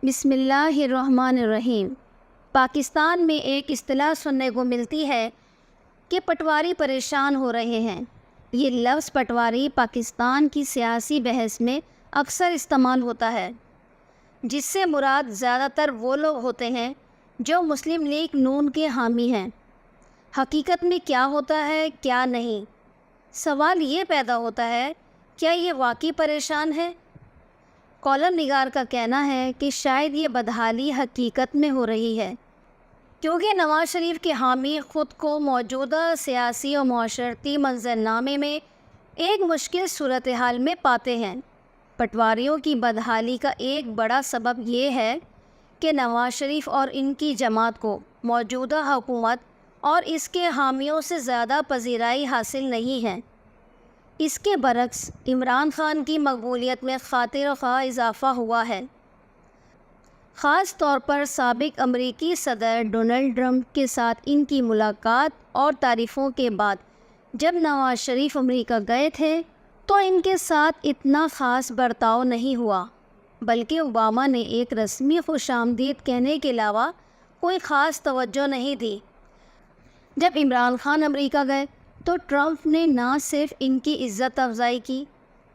بسم اللہ الرحمن الرحیم۔ پاکستان میں ایک اصطلاح سننے کو ملتی ہے کہ پٹواری پریشان ہو رہے ہیں۔ یہ لفظ پٹواری پاکستان کی سیاسی بحث میں اکثر استعمال ہوتا ہے، جس سے مراد زیادہ تر وہ لوگ ہوتے ہیں جو مسلم لیگ نون کے حامی ہیں۔ حقیقت میں کیا ہوتا ہے، کیا نہیں؟ سوال یہ پیدا ہوتا ہے، کیا یہ واقعی پریشان ہے؟ کالم نگار کا کہنا ہے کہ شاید یہ بدحالی حقیقت میں ہو رہی ہے، کیونکہ نواز شریف کے حامی خود کو موجودہ سیاسی اور معاشرتی منظرنامے میں ایک مشکل صورتحال میں پاتے ہیں۔ پٹواریوں کی بدحالی کا ایک بڑا سبب یہ ہے کہ نواز شریف اور ان کی جماعت کو موجودہ حکومت اور اس کے حامیوں سے زیادہ پذیرائی حاصل نہیں ہے۔ اس کے برعکس عمران خان کی مقبولیت میں خاطر خواہ اضافہ ہوا ہے، خاص طور پر سابق امریکی صدر ڈونلڈ ٹرمپ کے ساتھ ان کی ملاقات اور تعریفوں کے بعد جب نواز شریف امریکہ گئے تھے تو ان کے ساتھ اتنا خاص برتاؤ نہیں ہوا، بلکہ اوباما نے ایک رسمی خوش آمدید کہنے کے علاوہ کوئی خاص توجہ نہیں دی۔ جب عمران خان امریکہ گئے تو ٹرمپ نے نہ صرف ان کی عزت افزائی کی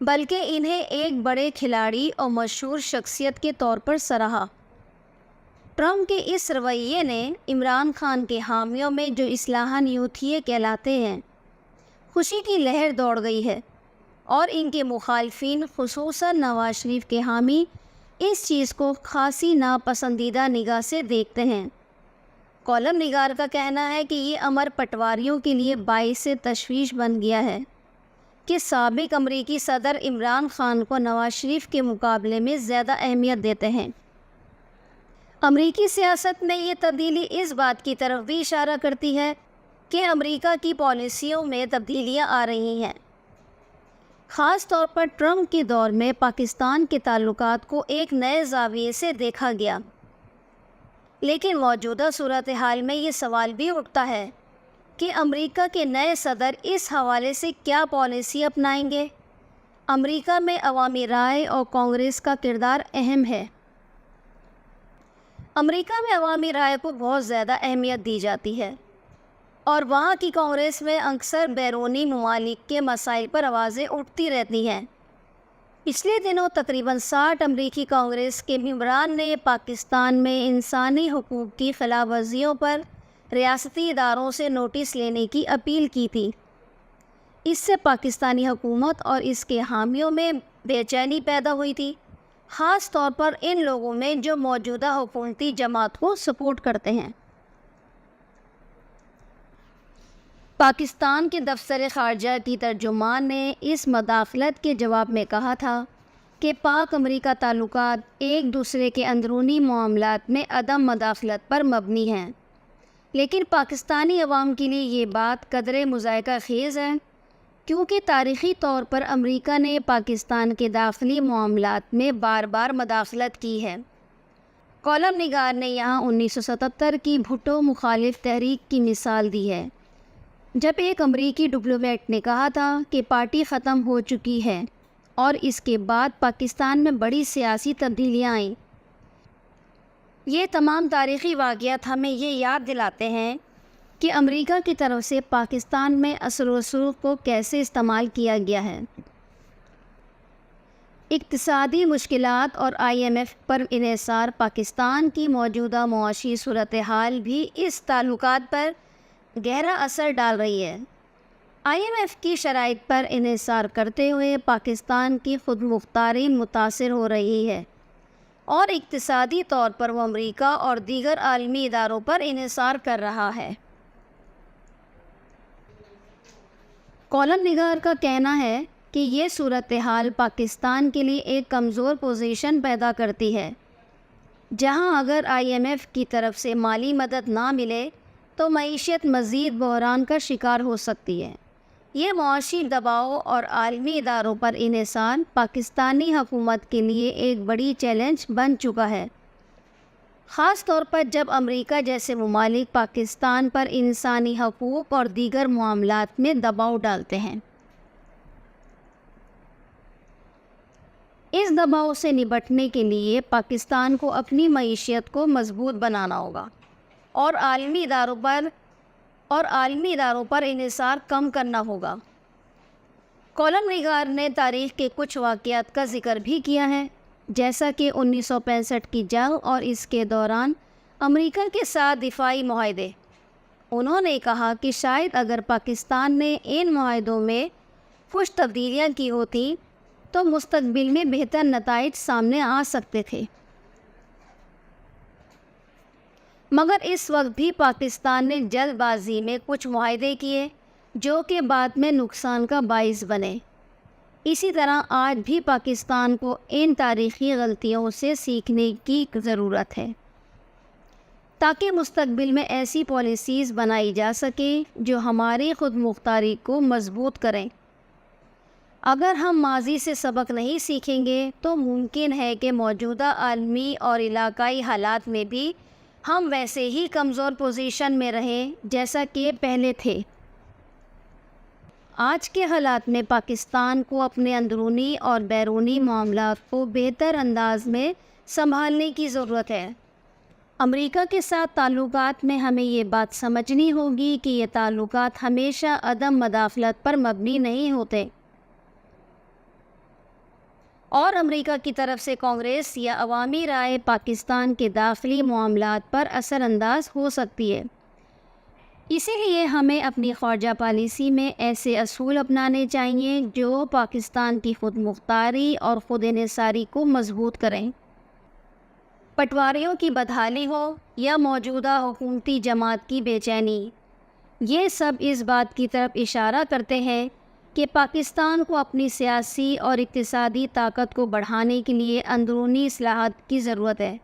بلکہ انہیں ایک بڑے کھلاڑی اور مشہور شخصیت کے طور پر سراہا۔ ٹرمپ کے اس رویے نے عمران خان کے حامیوں میں جو اصلاحاً یوتھیے کہلاتے ہیں، خوشی کی لہر دوڑ گئی ہے، اور ان کے مخالفین خصوصاً نواز شریف کے حامی اس چیز کو خاصی ناپسندیدہ نگاہ سے دیکھتے ہیں۔ کالم نگار کا کہنا ہے کہ یہ امر پٹواریوں کے لیے باعث تشویش بن گیا ہے کہ سابق امریکی صدر عمران خان کو نواز شریف کے مقابلے میں زیادہ اہمیت دیتے ہیں۔ امریکی سیاست میں یہ تبدیلی اس بات کی طرف بھی اشارہ کرتی ہے کہ امریکہ کی پالیسیوں میں تبدیلیاں آ رہی ہیں۔ خاص طور پر ٹرمپ کے دور میں پاکستان کے تعلقات کو ایک نئے زاویے سے دیکھا گیا، لیکن موجودہ صورتحال میں یہ سوال بھی اٹھتا ہے کہ امریکہ کے نئے صدر اس حوالے سے کیا پالیسی اپنائیں گے۔ امریکہ میں عوامی رائے اور کانگریس کا کردار اہم ہے۔ امریکہ میں عوامی رائے کو بہت زیادہ اہمیت دی جاتی ہے، اور وہاں کی کانگریس میں اکثر بیرونی ممالک کے مسائل پر آوازیں اٹھتی رہتی ہیں۔ پچھلے دنوں تقریباً 60 امریکی کانگریس کے ممبران نے پاکستان میں انسانی حقوق کی خلاف ورزیوں پر ریاستی اداروں سے نوٹس لینے کی اپیل کی تھی۔ اس سے پاکستانی حکومت اور اس کے حامیوں میں بے چینی پیدا ہوئی تھی، خاص طور پر ان لوگوں میں جو موجودہ حکومتی جماعت کو سپورٹ کرتے ہیں۔ پاکستان کے دفتر خارجہ کی ترجمان نے اس مداخلت کے جواب میں کہا تھا کہ پاک امریکہ تعلقات ایک دوسرے کے اندرونی معاملات میں عدم مداخلت پر مبنی ہیں، لیکن پاکستانی عوام کے لیے یہ بات قدرے مضحکہ خیز ہے، کیونکہ تاریخی طور پر امریکہ نے پاکستان کے داخلی معاملات میں بار بار مداخلت کی ہے۔ کالم نگار نے یہاں 1977 کی بھٹو مخالف تحریک کی مثال دی ہے، جب ایک امریکی ڈپلومیٹ نے کہا تھا کہ پارٹی ختم ہو چکی ہے اور اس کے بعد پاکستان میں بڑی سیاسی تبدیلیاں آئیں۔ یہ تمام تاریخی واقعات ہمیں یہ یاد دلاتے ہیں کہ امریکہ کی طرف سے پاکستان میں اثر و رسوخ کو کیسے استعمال کیا گیا ہے۔ اقتصادی مشکلات اور IMF پر انحصار پاکستان کی موجودہ معاشی صورتحال بھی اس تعلقات پر گہرا اثر ڈال رہی ہے۔ IMF کی شرائط پر انحصار کرتے ہوئے پاکستان کی خود مختاری متاثر ہو رہی ہے، اور اقتصادی طور پر وہ امریکہ اور دیگر عالمی اداروں پر انحصار کر رہا ہے۔ کالم نگار کا کہنا ہے کہ یہ صورتحال پاکستان کے لیے ایک کمزور پوزیشن پیدا کرتی ہے، جہاں اگر IMF کی طرف سے مالی مدد نہ ملے تو معیشت مزید بحران کا شکار ہو سکتی ہے۔ یہ معاشی دباؤ اور عالمی اداروں پر انحصار پاکستانی حکومت کے لیے ایک بڑی چیلنج بن چکا ہے، خاص طور پر جب امریکہ جیسے ممالک پاکستان پر انسانی حقوق اور دیگر معاملات میں دباؤ ڈالتے ہیں۔ اس دباؤ سے نمٹنے کے لیے پاکستان کو اپنی معیشت کو مضبوط بنانا ہوگا اور عالمی اداروں پر انحصار کم کرنا ہوگا۔ کالم نگار نے تاریخ کے کچھ واقعات کا ذکر بھی کیا ہے، جیسا کہ 1965 کی جنگ اور اس کے دوران امریکہ کے ساتھ دفاعی معاہدے۔ انہوں نے کہا کہ شاید اگر پاکستان نے ان معاہدوں میں کچھ تبدیلیاں کی ہوتی تو مستقبل میں بہتر نتائج سامنے آ سکتے تھے، مگر اس وقت بھی پاکستان نے جلد بازی میں کچھ معاہدے کیے جو کہ بعد میں نقصان کا باعث بنے۔ اسی طرح آج بھی پاکستان کو ان تاریخی غلطیوں سے سیکھنے کی ضرورت ہے تاکہ مستقبل میں ایسی پالیسیز بنائی جا سکیں جو ہماری خود مختاری کو مضبوط کریں۔ اگر ہم ماضی سے سبق نہیں سیکھیں گے تو ممکن ہے کہ موجودہ عالمی اور علاقائی حالات میں بھی ہم ویسے ہی کمزور پوزیشن میں رہیں جیسا کہ پہلے تھے۔ آج کے حالات میں پاکستان کو اپنے اندرونی اور بیرونی معاملات کو بہتر انداز میں سنبھالنے کی ضرورت ہے۔ امریکہ کے ساتھ تعلقات میں ہمیں یہ بات سمجھنی ہوگی کہ یہ تعلقات ہمیشہ عدم مداخلت پر مبنی نہیں ہوتے، اور امریکہ کی طرف سے کانگریس یا عوامی رائے پاکستان کے داخلی معاملات پر اثر انداز ہو سکتی ہے۔ اسی لیے ہمیں اپنی خارجہ پالیسی میں ایسے اصول اپنانے چاہیے جو پاکستان کی خود مختاری اور خود انحصاری کو مضبوط کریں۔ پٹواریوں کی بدحالی ہو یا موجودہ حکومتی جماعت کی بے چینی، یہ سب اس بات کی طرف اشارہ کرتے ہیں کہ پاکستان کو اپنی سیاسی اور اقتصادی طاقت کو بڑھانے کے لیے اندرونی اصلاحات کی ضرورت ہے۔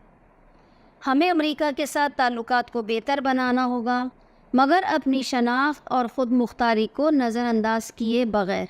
ہمیں امریکہ کے ساتھ تعلقات کو بہتر بنانا ہوگا، مگر اپنی شناخت اور خود مختاری کو نظر انداز کیے بغیر۔